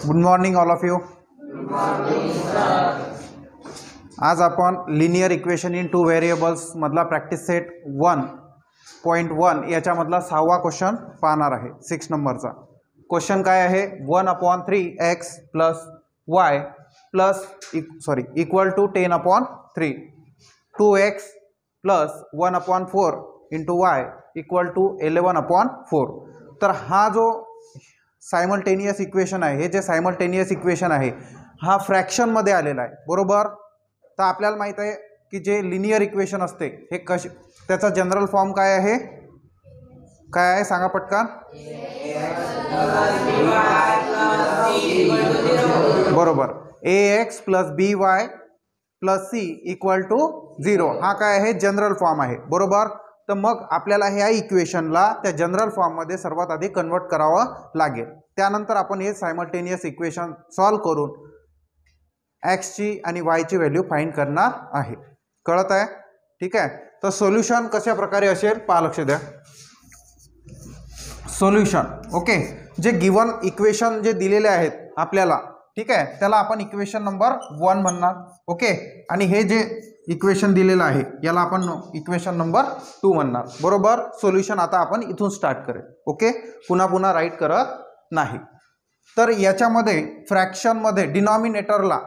Good morning all of you. आज आपण linear equation in two variables मधला practice set 1.1 याच्यामधला 6वा क्वेश्चन पाहणार आहे. 6 नंबरचा क्वेश्चन काय आहे. 1/3x plus y plus equal to 10/3 2x plus 1/4 into y equal to 11/4. तर हा जो सायमल्टेनियस इक्वेशन आहे, हे जे सायमल्टेनियस इक्वेशन आहे हा फ्रॅक्शनमध्ये आलेला आहे, बरोबर. तर आपल्याला माहीत आहे की जे लिनियर इक्वेशन असते हे कसे, त्याचा जनरल फॉर्म काय आहे, काय आहे सांगा पटकन. बरोबर, ax plus by plus c equal to 0 हा काय आहे, जनरल फॉर्म आहे, बरोबर. तर मग आपल्याला ह्या इक्वेशनला त्या जनरल फॉर्ममध्ये सर्वात आधी कन्वर्ट करावं लागेल. त्यानंतर आपण हे सायमल्टेनियस इक्वेशन सॉल्व करून x ची आणि y ची व्हॅल्यू फाइंड करणार आहे. कळत आहे, ठीक आहे. तर सोल्युशन कशा प्रकारे असेल पहा, लक्ष द्या. सोल्युशन ओके, जे गिवन इक्वेशन जे दिलेले आहेत आपल्याला, ठीक आहे, त्याला आपण इक्वेशन नंबर 1 म्हणणार. ओके, आणि हे जे इक्वेशन दिलेलं आहे याला आपण इक्वेशन नंबर 2 म्हणणार, बरोबर. सोल्युशन आता आपण इथून स्टार्ट करेल. ओके, पुन्हा राईट करत नाही. तर याच्यामध्ये फ्रॅक्शनमध्ये डिनॉमिनेटरला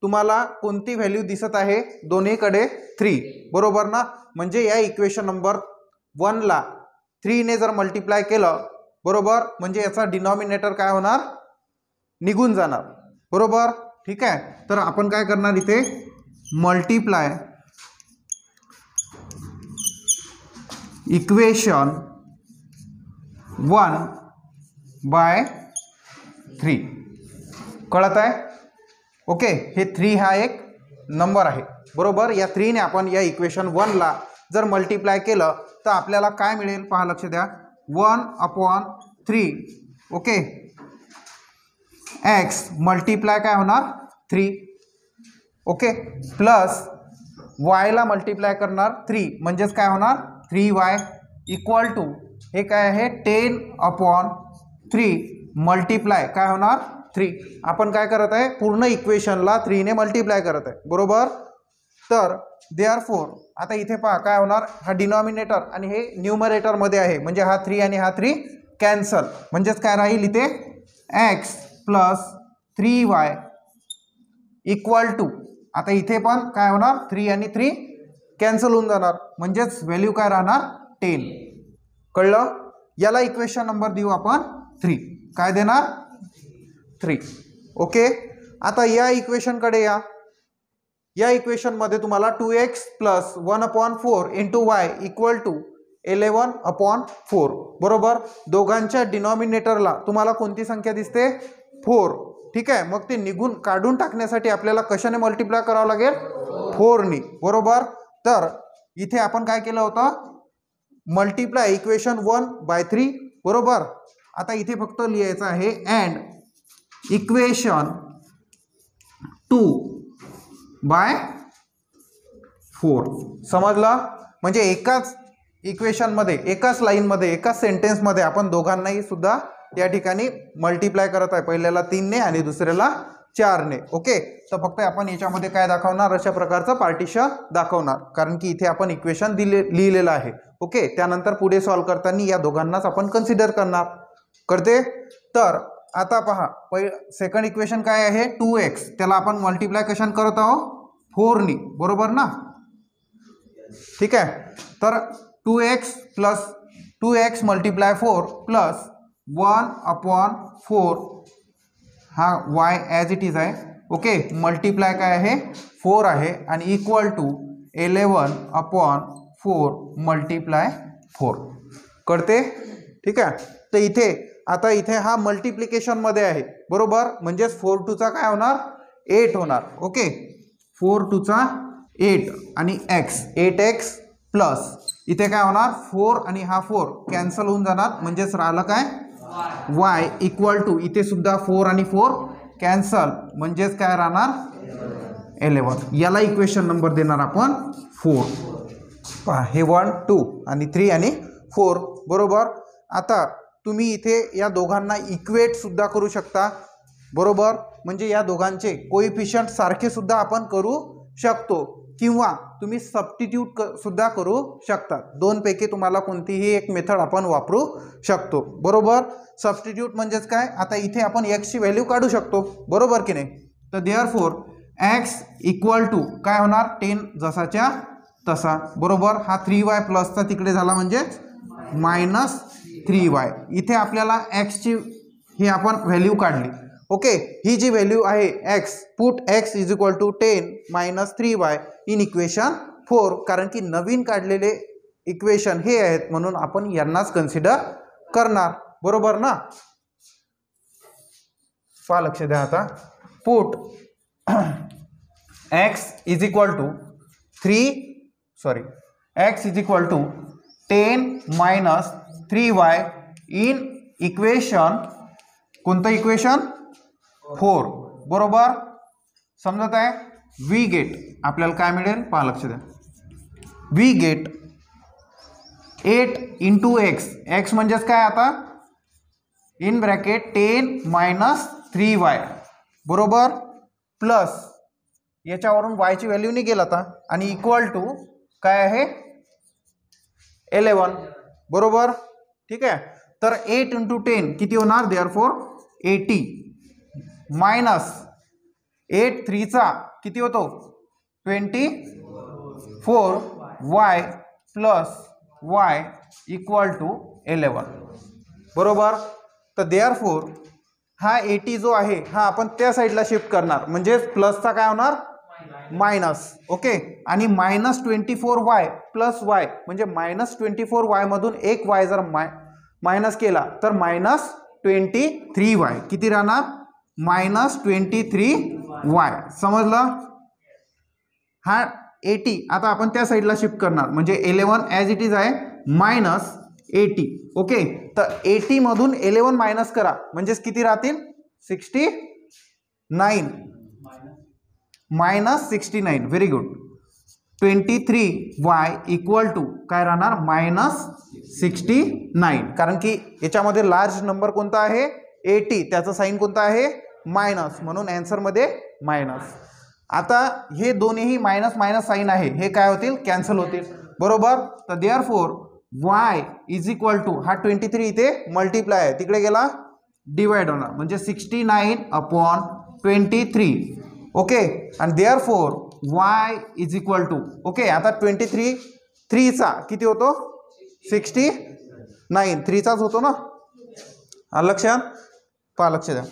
तुम्हाला कोणती व्हॅल्यू दिसत आहे, दोन्हीकडे 3, बरोबर ना. म्हणजे या इक्वेशन नंबर 1 ला 3 ने जर मल्टिप्लाय केलं, बरोबर, म्हणजे याचा डिनॉमिनेटर काय होणार, निघून जाणार, बरोबर. ठीक आहे, तर आपण काय करणार इथे, मल्टिप्लाय इक्वेशन 1/3. कळत आहे. ओके, हे 3 हा एक नंबर आहे, बरोबर. या 3 ने आपण या इक्वेशन 1 ला जर मल्टिप्लाय केलं तर आपल्याला काय मिळेल पहा, लक्ष द्या. 1/3 ओके, x मल्टिप्लाय काय होणार 3, ओके, प्लस y ला मल्टिप्लाय करणार 3 म्हणजेच काय होणार 3y इक्वल टू हे काय आहे 10/3 मल्टिप्लाय काय होणार 3. आपण काय करत आहे, पूर्ण इक्वेशनला 3 ने मल्टिप्लाय करत आहे, बरोबर. तर देअरफॉर आता इथे पहा काय होणार, हा डिनॉमिनेटर आणि हे न्यूमरेटर मध्ये आहे, म्हणजे हा 3 आणि हा 3 कॅन्सल, म्हणजेच काय राहील इथे x plus 3y equal to, आता इथे पण काय होणार 3 आणि 3 कॅन्सल होऊन जाणार, म्हणजेच व्हॅल्यू काय राहणार 10. कळलं. याला इक्वेशन नंबर देऊ आपण 3. काय देणार 3. ओके, आता या इक्वेशनकडे या. या इक्वेशनमध्ये तुम्हाला 2x plus 1/4 into y equal to 11/4, बरोबर. दोघांच्या डिनॉमिनेटरला तुम्हाला कोणती संख्या दिसते, 4. ठीक आहे, मग ते निघून काढून टाकण्यासाठी आपल्याला कशाने मल्टिप्लाय करावं लागेल, 4 ने, बरोबर. तर इथे आपण काय केलं होतं, मल्टिप्लाय इक्वेशन 1/3, बरोबर. आता इथे फक्त लिहायचं आहे अँड इक्वेशन 2/4. समजलं. म्हणजे एकाच इक्वेशनमध्ये, एकाच लाईनमध्ये, एकाच सेंटेन्समध्ये आपण दोघांनाही सुद्धा या ठिकाणी मल्टिप्लाय करत आहे, पहिल्याला 3 ने आणि दुसऱ्याला 4 ने. ओके, तर फक्त आपण याच्यामध्ये काय दाखवणार, अशा प्रकारचं पार्टिशन दाखवणार, कारण की इथे आपण इक्वेशन लिहिलेलं आहे. ओके, त्यानंतर पुढे सॉल्व करताना या दोघांनाच आपण कन्सिडर करते. तर आता पहा, सेकंड इक्वेशन काय आहे 2x, त्याला आपण मल्टिप्लाय कशाने करत आहोत 4 ने, बरोबर ना. ठीक आहे, तर 2x plus 2x multiply 4 plus 1/4 हा y ॲज इट इज आहे. ओके, मल्टिप्लाय काय आहे 4 आहे आणि इक्वल टू 11/4 मल्टिप्लाय 4. कळते. ठीक आहे, तर इथे आता इथे हा मल्टिप्लिकेशन मध्ये आहे, बरोबर. म्हणजेच 4×2 काय होणार 8 होणार. ओके, 4×2 8 आणि x 8x प्लस इथे काय होणार 4 आणि हा 4 कॅन्सल होऊन जाणार, म्हणजेच राहिलं काय y इक्वल टू, इथे सुद्धा 4 आणि 4 कॅन्सल, म्हणजेच काय राहणार 11. याला इक्वेशन नंबर देणार आपण 4. पहा, हे 1 2 आणि 3 आणि 4, बरोबर. आता तुम्ही इथे या दोघांना इक्वेट सुद्धा करू शकता. बरोबर. म्हणजे या दोघांचे कोइफिशियंट सारखे सुद्धा आपण करू शकतो किंवा तुम्ही सबस्टिट्यूट सुद्धा करू शकता. दोनपैकी तुम्हाला कोणतीही एक मेथड आपण वापरू शकतो. बरोबर. सबस्टिट्यूट म्हणजेच काय, आता इथे आपण x ची व्हॅल्यू काढू शकतो, बरोबर की नाही. तर देअरफॉर x इक्वल टू काय होणार, 10 जसाच्या तसा. बरोबर. हा 3y प्लसचा तिकडे झाला म्हणजेच -3y. इथे आपल्याला x ची ही आपण व्हॅल्यू काढली. ओके. ही जी व्हॅल्यू आहे x, put x is equal to 10 - 3y in equation 4. कारण की नवीन काढलेले इक्वेशन हे आहेत म्हणून आपण यांनाच कन्सिडर करणार. बरोबर ना. पहा, लक्ष द्या. आता put x is equal to 10 - 3y in equation, कोणतं इक्वेशन, 4. बरोबर. समजत आहे. वी गेट, आपल्याला काय मिळेल पहा, लक्ष द्या. वी गेट 8 × x म्हणजेच काय आता इन ब्रॅकेट 10 - 3y. बरोबर. प्लस याच्यावरून y ची व्हॅल्यू निघेल आता आणि इक्वल टू काय आहे 11. बरोबर. ठीक आहे. तर 8 × 10 किती होणार, देअरफॉर 80 मायनस 8 3 किती होतो 24y plus y equal to 11. बरोबर. तर देअरफॉर हा 80 जो आहे हा आपण त्या साईडला शिफ्ट करणार म्हणजे प्लसचा काय होणार मायनस. ओके. आणि -24y प्लस y म्हणजे -24y मधून एक y जर मायनस केला तर -23y किती राहणार -23y. समजलं. हा 80 आता आपण त्या साईडला शिफ्ट करणार म्हणजे 11 ॲज इट इज आहे -80. ओके. तर 80 मधून 11 मायनस करा म्हणजेच किती राहतील 69 -69. Very good. 23y equal to काय राहणार -69. कारण की याच्यामध्ये लार्ज नंबर कोणता आहे 80, त्याचं साईन कोणता आहे मायनस, म्हणून आन्सरमध्ये मायनस. आता हे दोन्हीही मायनस मायनस साईन आहे हे काय होतील कॅन्सल होतील. बरोबर. तर therefore y is equal to हा 23 इथे मल्टिप्लाय आहे तिकडे गेला डिवाइड होणार म्हणजे 69/23. ओके. आणि therefore y is equal to okay. आता 23 3चा किती होतो 69, 3चाच होतो ना. लक्षात पहा, लक्ष द्या.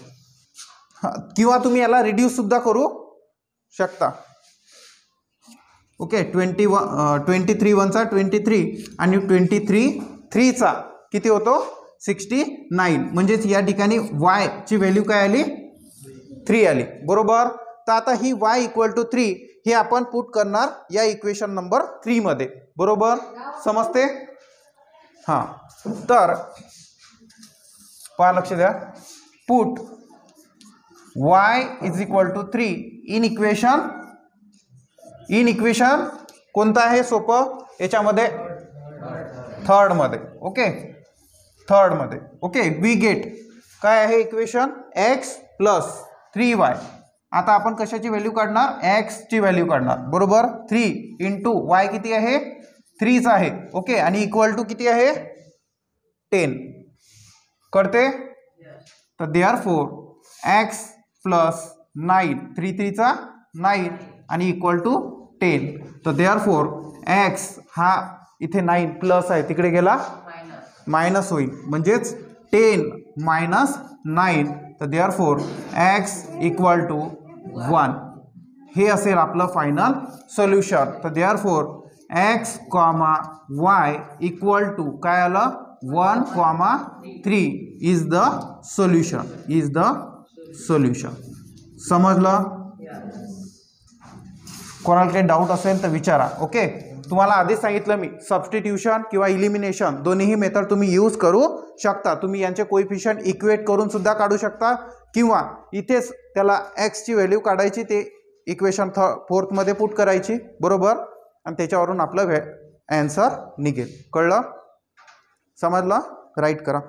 किंवा तुम्ही याला रिड्यूस सुद्धा करू शकता. ओके. 23 1 23 आणि 23 3चा किती होतो 69 म्हणजेच या ठिकाणी y ची व्हॅल्यू काय आली 3 आली. बरोबर. तर आता ही y इक्वल टू 3 हे आपण पुट करणार या इक्वेशन नंबर 3 मध्ये. बरोबर. समजते. हां. तर पहा, लक्ष द्या. Put y is equal to 3 in equation कोणतं आहे सोपं याच्यामध्ये थर्ड मध्ये. ओके. थर्ड मध्ये. ओके. वी गेट काय आहे इक्वेशन x प्लस 3y. आता आपण कशाची व्हॅल्यू काढणार x ची व्हॅल्यू काढणार. बरोबर. 3 × y किती आहे 3च आहे. ओके. आणि इक्वल टू किती आहे 10 करते. तर देअरफॉर x प्लस 9 3 3 9 आणि इक्वल टू 10. तर देअरफॉर x हा इथे 9 प्लस आहे तिकडे गेला मायनस होईल म्हणजेच 10 - 9. तर देअरफॉर x इक्वल टू 1 हे असेल आपलं फायनल सोल्युशन. तर therefore x, y equal to काय आलं 1, 3 इज द सोल्युशन. समजलं. कोणाला काही डाऊट असेल तर विचारा. ओके. तुम्हाला आधीच सांगितलं मी सबस्टिट्यूशन किंवा इलिमिनेशन दोन्हीही मेथड तुम्ही यूज करू शकता. तुम्ही यांचे कोइफिशियंट इक्वेट करून सुद्धा काढू शकता किंवा इथेच त्याला x ची व्हॅल्यू काढायची ते इक्वेशन 4th मध्ये पुट करायची. बरोबर. आणि त्याच्यावरून आपलं आन्सर निघेल. कळलं. समजलं. राईट करा.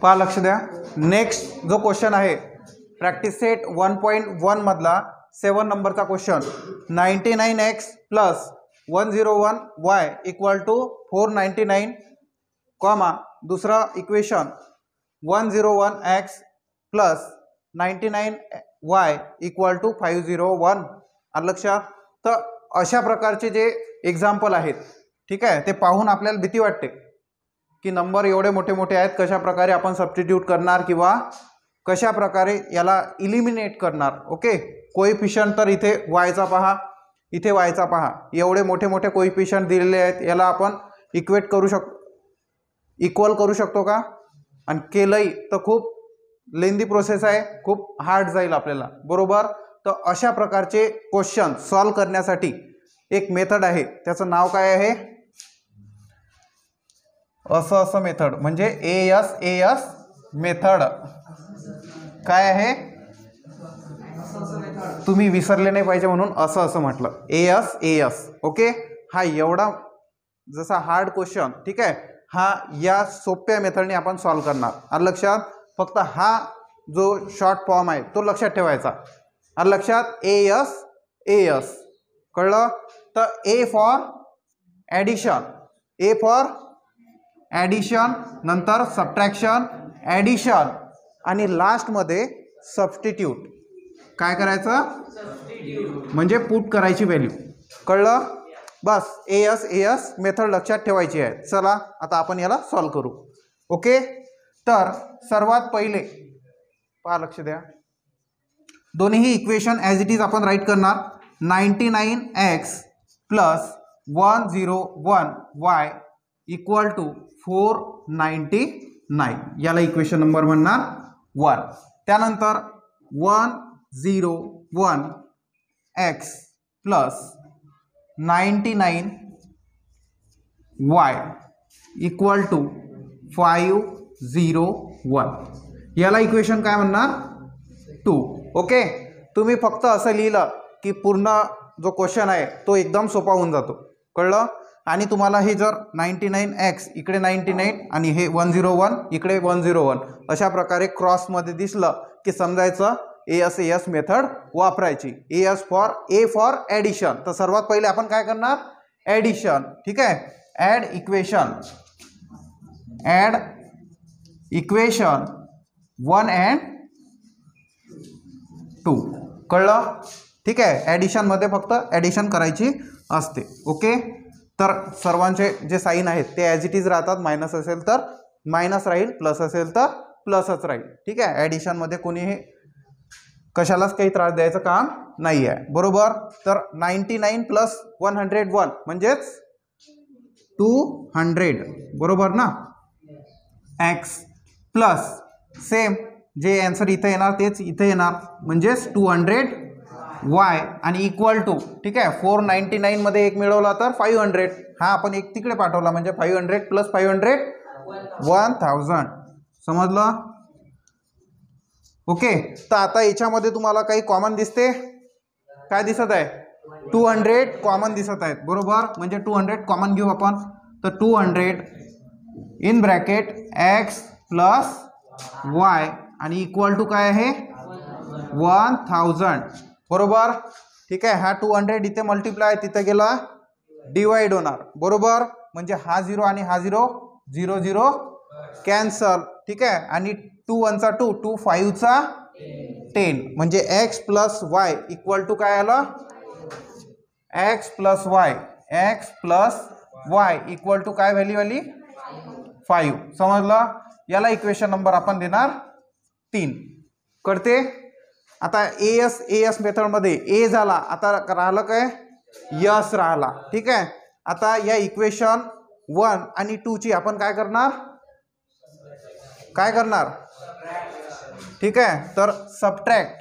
पहा लक्ष द्या. नेक्स्ट जो क्वेश्चन आहे प्रॅक्टिस सेट 1.1 मधला 7 नंबरचा question. 99x plus 101y equal to 499 comma दुसरा equation 101x plus 99y equal to 501. लक्षात. तर अशा प्रकारचे जे एक्झाम्पल आहेत, ठीक आहे, ते पाहून आपल्याला भीती वाटते की नंबर एवढे मोठे मोठे आहेत, कशा प्रकारे आपण सबस्टिट्यूट करणार किंवा कशा प्रकारे याला इलिमिनेट करणार. ओके. कोइफिशियंट तर इथे वायचा पहा, इथे वायचा पहा, एवढे मोठे मोठे कोइफिशियंट दिलेले आहेत, याला आपण इक्वेट करू शकतो, इक्वल करू शकतो का? आणि केलंही तर खूप लेंदी प्रोसेस आहे, खूप हार्ड जाईल आपल्याला. बरोबर. तर अशा प्रकारचे क्वेश्चन सॉल्व करण्यासाठी एक मेथड आहे, त्याचं नाव काय आहे? असं मेथड, म्हणजे AS मेथड. काय आहे? तुम्ही विसरले नाही पाहिजे म्हणून असं म्हटलं. AS. ओके. हा एवढा जसा हार्ड क्वेश्चन, ठीक आहे, हा या सोप्या मेथडने आपण सॉल्व करणार. लक्षात. फक्त हा जो शॉर्ट फॉर्म आहे तो लक्षात ठेवायचा. लक्षात. AS. कळलं. तर A फॉर ॲडिशन, नंतर सबट्रॅक्शन, ॲडिशन आणि लास्टमध्ये सबस्टिट्यूट. काय करायचं? म्हणजे पुट करायची व्हॅल्यू. कळलं. बस. AS मेथड लक्षात ठेवायची आहे. चला आता आपण याला सॉल्व करू. ओके. तर सर्वात पहिले पहा, लक्ष द्या, दोन्ही इक्वेशन ॲज इट इज आपण राईट करणार. 99x plus 101y equal to 499. याला इक्वेशन नंबर म्हणणार 1. त्यानंतर 101x plus 99y equal to 501. याला इक्वेशन काय म्हणणार? 2. ओके. तुम्ही फक्त असं लिहिलं की पूर्ण जो क्वेश्चन आहे तो एकदम सोपा होऊन जातो. कळलं. आणि तुम्हाला हे जर 99x इकडे 99 आणि हे 101 इकडे 101 अशा प्रकारे क्रॉसमध्ये दिसलं की समजायचं AS मेथड वापरायची. A for addition. तर सर्वात पहिले आपण काय करणार? ॲडिशन. ठीक आहे. Add equation 1 and 2. कळलं. ठीक आहे. ॲडिशनमध्ये फक्त ॲडिशन करायची असते. ओके. तर सर्वांचे जे साईन आहेत ते ॲज इट इज राहतात. मायनस असेल तर मायनस राहील, प्लस असेल तर प्लसच राहील. ठीक आहे. ॲडिशनमध्ये कोणीही कशालाच काही त्रास द्यायचं काम नाही आहे. बरोबर. तर 99 प्लस 101 म्हणजेच 200. बरोबर ना. एक्स प्लस सेम जे आन्सर इथे येणार तेच इथे येणार म्हणजेच 200y आणि इक्वल टू, ठीक आहे, 499 मध्ये एक मिळवला तर 500. हा आपण एक तिकडे पाठवला म्हणजे 500 प्लस 500 1000. समजलं. ओके. तर आता याच्यामध्ये तुम्हाला काही कॉमन दिसते? काय दिसत आहे? 200 कॉमन दिसत आहेत. बरोबर. म्हणजे 200 कॉमन घेऊ आपण. तर 200 in bracket x plus y आणि इक्वल टू काय आहे? 1000. बरोबर. ठीक आहे. हा 200 इथे मल्टिप्लाय तिथे गेला डिवाइड होणार. बरोबर. म्हणजे हा 0 आणि हा 0 0 0 कॅन्सल. ठीक आहे. आणि 2 1 चा 2 2 5 चा 10 म्हणजे x plus y equal to काय आलं? x plus y equal to काय व्हॅल्यू आली? 5. समजलं. याला इक्वेशन नंबर आपण देणार 3. कळते. आता AS मेथडमध्ये A झाला. आता राहिलं काय? यस राहिला. ठीक आहे. आता या इक्वेशन 1 आणि 2 ची आपण काय करणार? ठीक आहे. तर सबट्रॅक्ट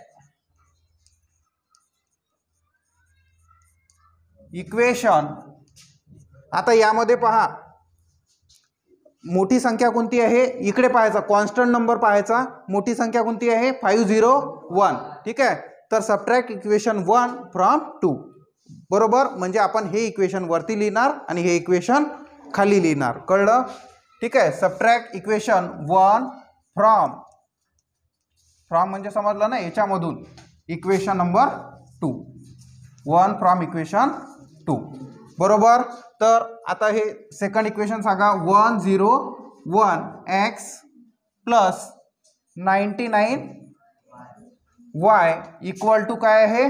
इक्वेशन. आता यामध्ये पहा मोठी संख्या कोणती आहे? इकडे पाहायचा, कॉन्स्टंट नंबर पाहायचा. मोठी संख्या कोणती आहे? 501. ठीक आहे. तर सबट्रॅक्ट इक्वेशन 1 फ्रॉम 2. बरोबर. म्हणजे आपण हे इक्वेशन वरती लिहिणार आणि हे इक्वेशन खाली लिहिणार. कळलं. ठीक आहे. सबट्रॅक्ट इक्वेशन 1 फ्रॉम म्हणजे समजलं ना, याच्यामधून इक्वेशन नंबर 2, 1 फ्रॉम इक्वेशन 2, बरोबर. तर आता हे सेकंड इक्वेशन सांगा. 101x plus 99y equal to काय आहे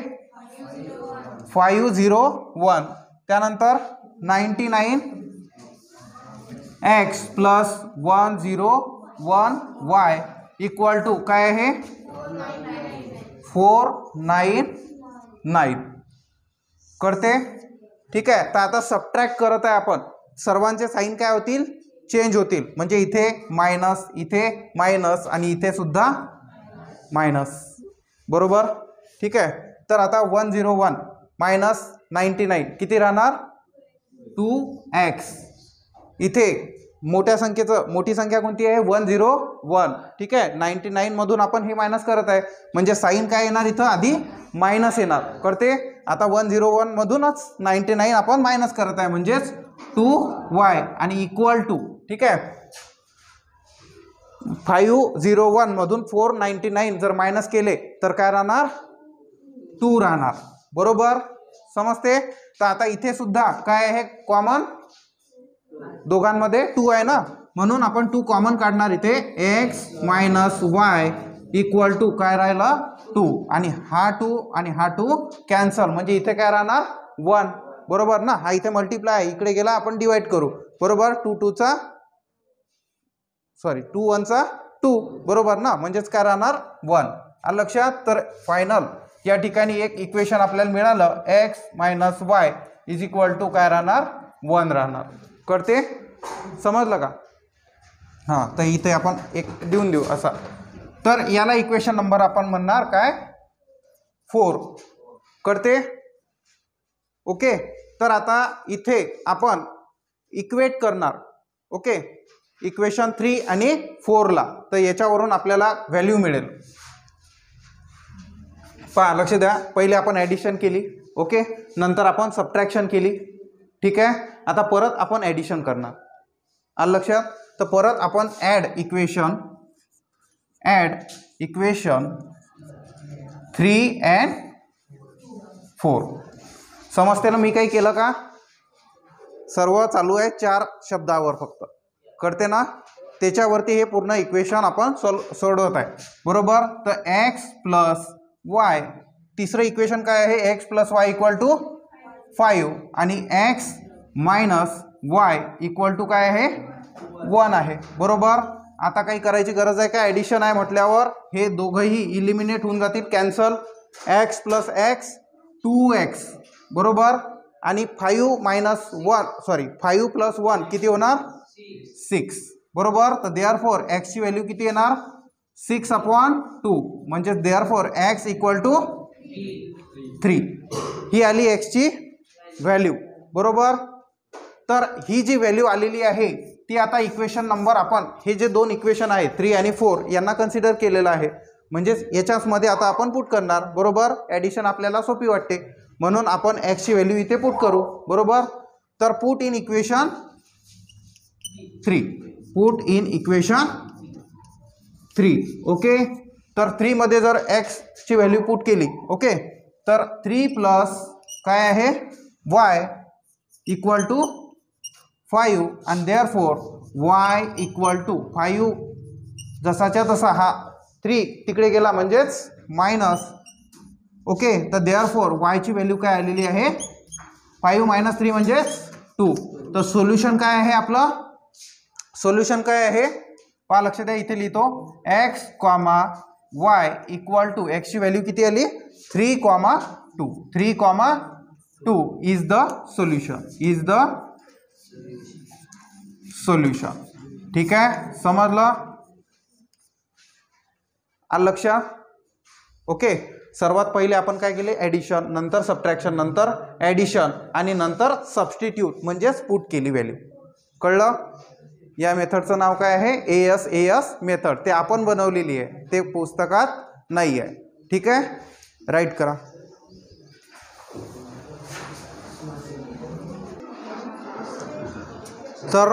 501. त्यानंतर 99x plus 101y equal to काय आहे 499 करते. ठीक आहे. तर आता सबट्रॅक्ट करत आहे आपण. सर्वांचे साईन काय होतील, चेंज होतील. म्हणजे इथे मायनस, इथे मायनस आणि इथे सुद्धा मायनस, बरोबर. ठीक आहे. तर आता 101 मायनस 99 किती राहणार 2x. इथे मोठ्या संख्येचं, मोठी संख्या कोणती आहे 101. ठीक आहे. 99 मधून आपण हे मायनस करत आहे, म्हणजे साईन काय येणार इथं आधी मायनस येणार करते. आता 101 मधूनच 99 आपण मायनस करत आहे, म्हणजेच 2y आणि इक्वल टू. ठीक आहे. 501 मधून 499 जर मायनस केले तर काय राहणार 2 राहणार, बरोबर. समजते. तर आता इथे सुद्धा काय आहे कॉमन, दोघांमध्ये 2 आहे ना, म्हणून आपण 2 कॉमन काढणार. इथे x minus y equal to काय राहिला 2 आणि हा 2 आणि हा 2 कॅन्सल, म्हणजे इथे काय राहणार 1, बरोबर ना. हा इथे मल्टिप्लाय आहे, इकडे गेला आपण डिवाइड करू, बरोबर. 2 1 चा 2, बरोबर ना, म्हणजेच काय राहणार 1. आलं लक्षात. तर फायनल या ठिकाणी एक इक्वेशन आपल्याला मिळालं, x minus y is equal to काय राहणार 1 राहणार. कळते, समजलं का. हां, तर इथे आपण एक देऊन देऊ असा. तर याला इक्वेशन नंबर आपण म्हणणार काय 4. कळते, ओके. तर आता इथे आपण इक्वेट करणार, ओके, इक्वेशन 3 आणि 4 ला. तर याच्यावरून आपल्याला व्हॅल्यू मिळेल. पहा, लक्ष द्या. पहिले आपण ॲडिशन केली, ओके, नंतर आपण सबट्रॅक्शन केली. ठीक आहे. आता परत आपण ॲडिशन करणार. आलं लक्षात. तर परत आपण ॲड इक्वेशन 3 and 4. समजते ना मी काही केलं का. सर्व चालू आहे 4 शब्दावर फक्त, कळते ना. त्याच्यावरती हे पूर्ण इक्वेशन आपण सोडवत आहे, बरोबर. तर x प्लस y, तिसरं इक्वेशन काय आहे x plus y equal to 5 आणि x minus y equal to काय आहे 1 आहे, बरोबर. आता काही करायची गरज आहे का, ॲडिशन आहे म्हटल्यावर हे दोघंही इलिमिनेट होऊन जातील, cancel. x plus x 2x, बरोबर. आणि 5 प्लस 1 किती होणार 6, बरोबर. तर देअरफॉर x ची व्हॅल्यू किती येणार 6/2, म्हणजे देअरफॉर x इक्वल टू 3. ही आली x ची व्हॅल्यू, बरोबर. तर ही जी व्हॅल्यू आलेली आहे ती आता इक्वेशन नंबर आपण हे जे 2 इक्वेशन आहे 3 आणि 4 यांना कन्सिडर केलेलं आहे, म्हणजेच याच्यामध्ये आता आपण पुट करणार, बरोबर. ॲडिशन आपल्याला सोपी वाटते म्हणून आपण x ची व्हॅल्यू इथे पुट करू, बरोबर. तर पुट इन इक्वेशन 3, ओके. तर 3 मध्ये जर x ची व्हॅल्यू पुट केली, ओके, तर 3 प्लस काय आहे y इक्वल टू 5 आणि देअरफॉर y इक्वल टू 5 जसाच्या तसा हा 3 तिकडे गेला म्हणजेच मायनस, ओके. तर देअरफॉर y ची व्हॅल्यू काय आलेली आहे 5 मायनस 3 म्हणजे 2. तर सोल्युशन काय आहे आपलं, सोल्युशन काय आहे पहा, लक्ष द्या. इथे लिहितो x, y equal to x ची व्हॅल्यू किती आली 3,2 इज द सोल्युशन, ठीक आहे. समजलं, आलं लक्षात, ओके. सर्वात पहिले आपण काय केले ॲडिशन, नंतर सबट्रॅक्शन, नंतर ॲडिशन आणि नंतर सबस्टिट्यूट म्हणजेच पुट केली व्हॅल्यू, कळलं. या मेथडचं नाव काय आहे AS मेथड. ते आपण बनवलेली आहे, ते पुस्तकात नाही आहे, ठीक आहे. राईट करा. तर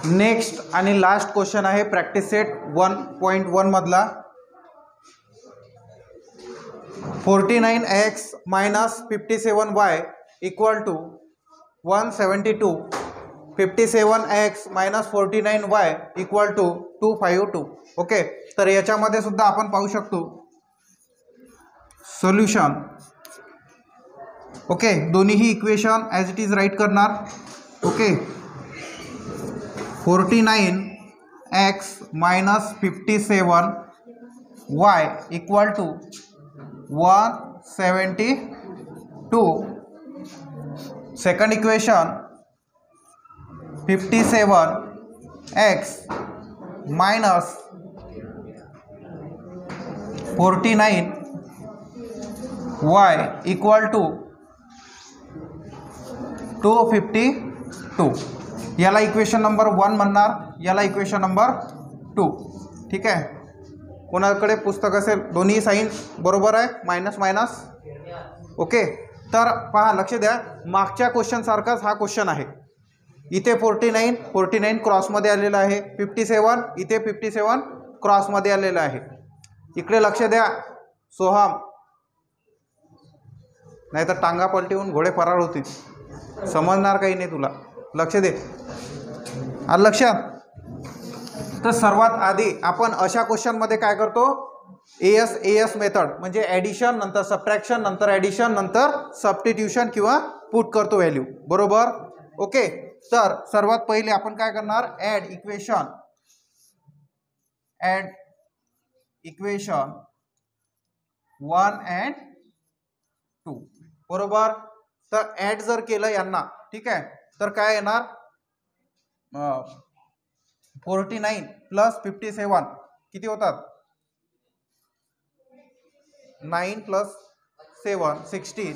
नेक्स्ट आणि लास्ट क्वेश्चन आहे प्रॅक्टिस सेट 1.1 मधला. 49x - 57y = 172. 57x - 49y = 252. Okay, तर याच्यामध्ये सुद्धा आपण पाहू शकतो सोल्युशन. ओके, दोन्हीही equation as it is write करणार. Okay, 49x - 57y = 172. Second equation 57x - 49y = 252. याला इक्वेशन नंबर 1 म्हणणार, याला इक्वेशन नंबर 2. ठीक आहे, कोणाकडे पुस्तक असेल दोन्ही साईन बरोबर आहे, मायनस मायनस. ओके, तर पहा, लक्ष द्या, मागच्या क्वेश्चन सारखाच हा क्वेश्चन आहे. इथे 49 क्रॉसमध्ये आलेला आहे, 57 इथे 57 क्रॉसमध्ये आलेलं आहे. इकडे लक्ष द्या सोहम, नाही तर टांगा पलटीहून घोडे फरार होतील, समजणार काही नाही तुला. लक्ष दे, आलं लक्षात. तर सर्वात आधी आपण अशा क्वेश्चनमध्ये काय करतो, एएस मेथड म्हणजे ॲडिशन नंतर सबट्रॅक्शन नंतर ॲडिशन नंतर सबस्टिट्यूशन किंवा पुट करतो व्हॅल्यू, बरोबर. ओके, तर सर्वात पहिले आपण काय करणार, ॲड इक्वेशन 1 and 2, बरोबर. तर ॲड जर केलं यांना, ठीक आहे, तर काय येणार, 49 + 57 किती होतात, 9 + 7 16,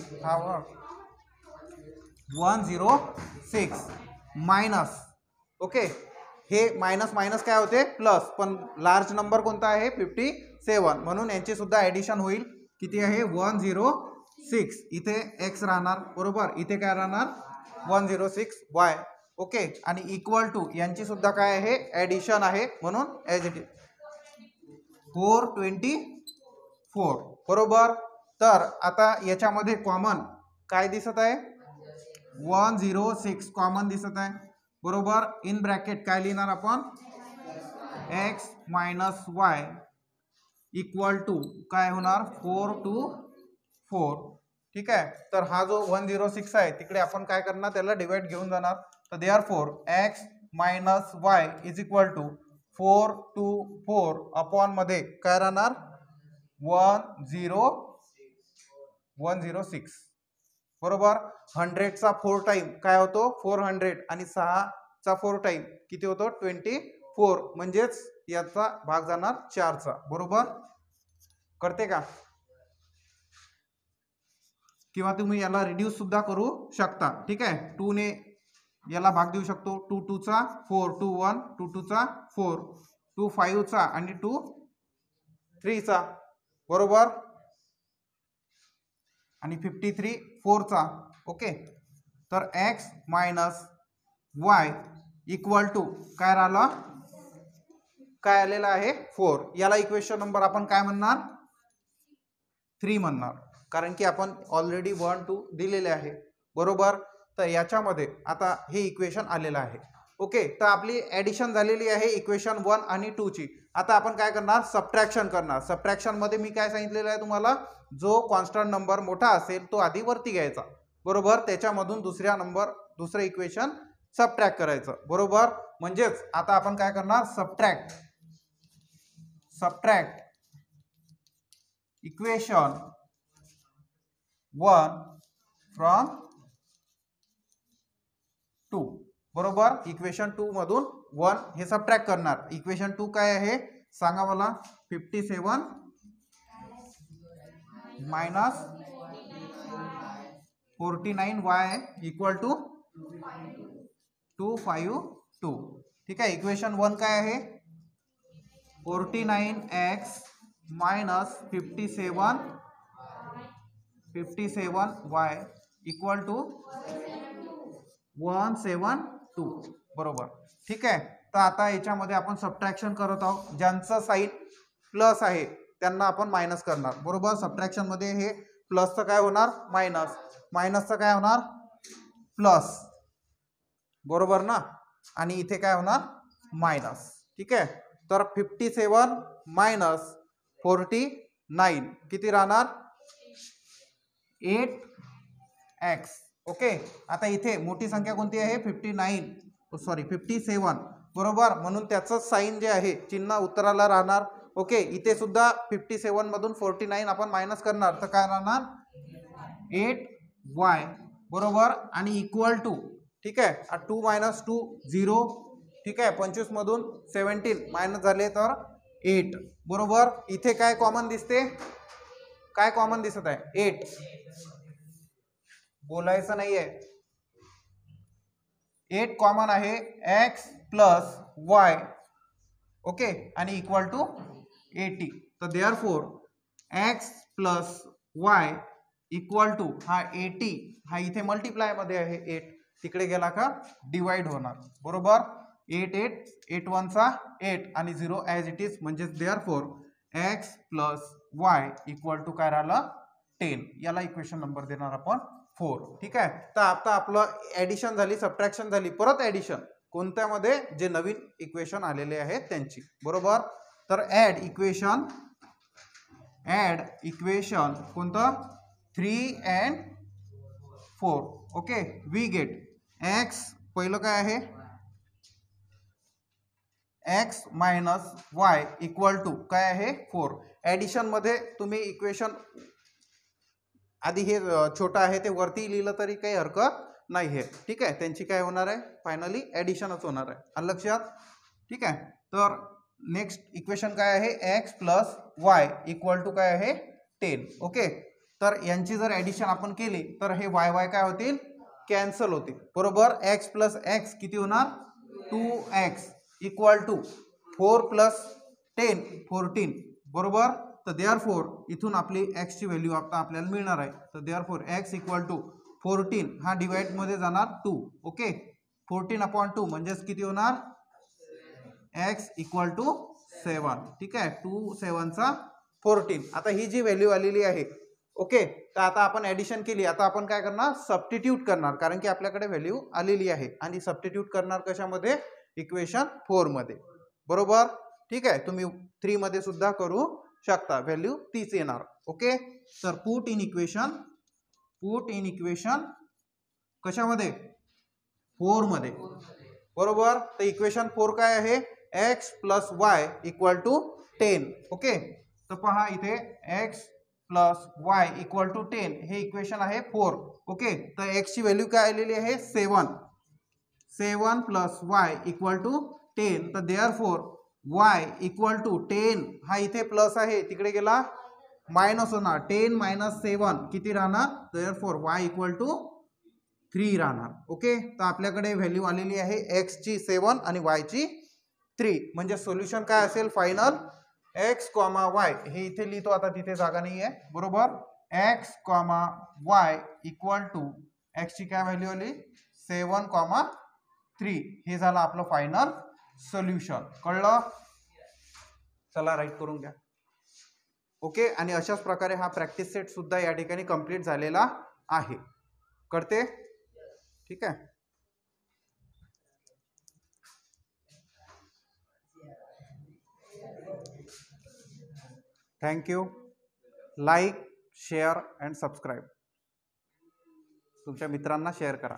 106 मायनस. ओके, हे मायनस मायनस काय होते प्लस, पण लार्ज नंबर कोणता आहे 57, म्हणून यांची सुद्धा ॲडिशन होईल. किती आहे 106. इथे x राहणार, बरोबर, इथे काय राहणार 106y. ओके, आणि इक्वल टू यांची सुद्धा काय आहे ॲडिशन आहे, म्हणून ॲज इट इज 424, बरोबर. तर आता याच्यामध्ये कॉमन काय दिसत आहे, 106 कॉमन दिसत आहे, बरोबर. इन ब्रॅकेट काय लिहिणार आपण, x - y = काय होणार 424. ठीक आहे, तर हा जो 106 आहे तिकडे आपण काय करणार, त्याला डिवाइड घेऊन जाणार. तर देअरफॉर x - y = 424 अपॉन मध्ये काय राहणार 106, बरोबर. 100चा 4 टाइम काय होतो 400 आणि 6चा 4 टाइम किती होतो 24, म्हणजेच याचा भाग जाणार 4चा, बरोबर. करते का, किंवा तुम्ही याला रिड्यूस सुद्धा करू शकता. ठीक आहे, 2 ने याला भाग देऊ शकतो, 2 2चा 4, 2 1, 2 2चा 4, 2 5चा आणि 2 3चा, बरोबर. आणि 53 4चा. ओके, तर x - y = काय राहिला, काय आलेला आहे 4. याला इक्वेशन नंबर आपण काय म्हणणार 3 म्हणणार, कारण की आपण ऑलरेडी 1 2 दिलेले आहे, बरोबर. तर याच्यामध्ये आता हे इक्वेशन आलेलं आहे. ओके, तर आपली ॲडिशन झालेली आहे इक्वेशन 1 आणि 2 ची. आता आपण काय करणार, सबट्रॅक्शन करणार. सबट्रॅक्शन मध्ये मी काय सांगितलेलं आहे तुम्हाला, जो कॉन्स्टंट नंबर मोठा असेल तो आधी वरती घ्यायचा, बरोबर. त्याच्यामधून दुसरं इक्वेशन सबट्रॅक्ट करायचं, बरोबर. म्हणजेच आता आपण काय करणार, सबट्रॅक्ट इक्वेशन 1 फ्रॉम 2, बरोबर. इक्वेशन 2 मधून 1 हे सबट्रॅक्ट करणार. इक्वेशन 2 काय आहे सांगा मला, 57 - 49y = 252. ठीक आहे, इक्वेशन 1 काय आहे 49x - 57y = 172, बरोबर. ठीक आहे. तर आता याच्यामध्ये आपण सबट्रॅक्शन करत आहोत. ज्यांचं साईन प्लस आहे त्यांना आपण मायनस करणार. बरोबर, सबट्रॅक्शन मध्ये हे प्लसचं काय होणार मायनस, मायनसचं काय होणार प्लस. बरोबर ना, आणि इथे काय होणार मायनस. ठीक आहे, तर 57 मायनस 49 किती राहणार 8x. ओके, आता इथे मोठी संख्या कोणती आहे 57. बरोबर, म्हणून त्याचं साइन जे आहे चिन्ह उत्तराला राहणार. ओके, इथे सुद्धा 57 मधून 49 आपण मायनस करणार तर काय राहणार 8y. बरोबर, आणि इक्वल टू, ठीक आहे 2 मायनस 2 0. ठीक आहे, 25 मधून 17 मायनस झाले तर 8. बरोबर, इथे काय कॉमन दिसते, काय कॉमन दिसत आहे 8. बोलायचं नाहीये, 8 कॉमन आहे x प्लस y. ओके, आणि इक्वल टू 80. तर therefore x plus y equal to हा 80, हा इथे मल्टिप्लाय मध्ये आहे 8, तिकडे गेला का डिवाइड होणार. बरोबर, 8 8 1 चा 8 आणि 0 ॲज इट इज. म्हणजे therefore x plus y equal to काय राहिलं 10. याला इक्वेशन नंबर देणार आपण 4. ठीक आहे, तर आता आपलं ॲडिशन झाली, सबट्रॅक्शन झाली, परत ॲडिशन कोणत्यामध्ये जे नवीन इक्वेशन आलेले आहेत त्यांची. बरोबर, तर ॲड इक्वेशन कोणतं 3 and 4. Okay, we get x, पहिलं काय आहे x minus y equal to काय आहे 4. ॲडिशन मध्ये तुम्ही इक्वेशन आधी हे छोटं आहे ते वरती लिहिलं तरी काही हरकत नाही आहे. ठीक आहे, त्यांची काय होणार आहे फायनली ॲडिशनच होणार आहे. आलं लक्षात. ठीक आहे, तर नेक्स्ट इक्वेशन काय आहे x plus y equal to काय आहे 10. ओके, तर यांची जर ॲडिशन आपण केली तर हे y काय होतील कॅन्सल होतील. बरोबर, x प्लस x किती होणार 2x इक्वल टू 4 प्लस 10 14. बरोबर, तर देअरफॉर इथून आपली x ची व्हॅल्यू आता आपल्याला मिळणार आहे. तर देअरफॉर x इक्वल टू 14 हा डिवाइड मध्ये जाणार 2. ओके, 14/2 म्हणजेच किती होणार x इक्वल टू 7. ठीक आहे, 2 7 चा 14. आता ही जी व्हॅल्यू आलेली आहे. ओके, तर आता आपण ॲडिशन केली, आता आपण काय करणार सबस्टिट्यूट करणार, कारण की आपल्याकडे व्हॅल्यू आलेली आहे. आणि सबस्टिट्यूट करणार कशामध्ये इक्वेशन 4 मध्ये. बरोबर, ठीक आहे, तुम्ही 3 मध्ये सुद्धा करू शकता, व्हॅल्यू तीच येणार. ओके, तर पुट इन इक्वेशन कशामध्ये 4 मध्ये. बरोबर, तर इक्वेशन 4 काय आहे x plus y equal to 10. Okay, तर पहा इथे x plus y equal to 10 हे इक्वेशन आहे 4. ओके, तर x ची व्हॅल्यू काय आलेली आहे 7 प्लस y इक्वल टू 10. तर देअरफॉर y इक्वल टू 10 हा इथे प्लस आहे तिकडे गेला मायनस होणार. 10 मायनस 7 किती राहणार, देअरफॉर y इक्वल टू 3 राहणार. ओके, तर आपल्याकडे व्हॅल्यू आलेली आहे x ची 7 आणि y ची 3. म्हणजे सोल्युशन काय असेल फायनल x, y हे इथे लिहितो, आता तिथे जागा नाही आहे. बरोबर, x, y equal to x ची काय व्हॅल्यू आली 7, 3 हे झालं आपलं फायनल सोल्युशन. कळलं, चला राईट करून घ्या. ओके, आणि अशाच प्रकारे हा प्रॅक्टिस सेट सुद्धा या ठिकाणी कंप्लीट झालेला आहे. कळते. ठीक आहे, thank you. Like, share and subscribe. तुमच्या मित्रांना शेअर करा.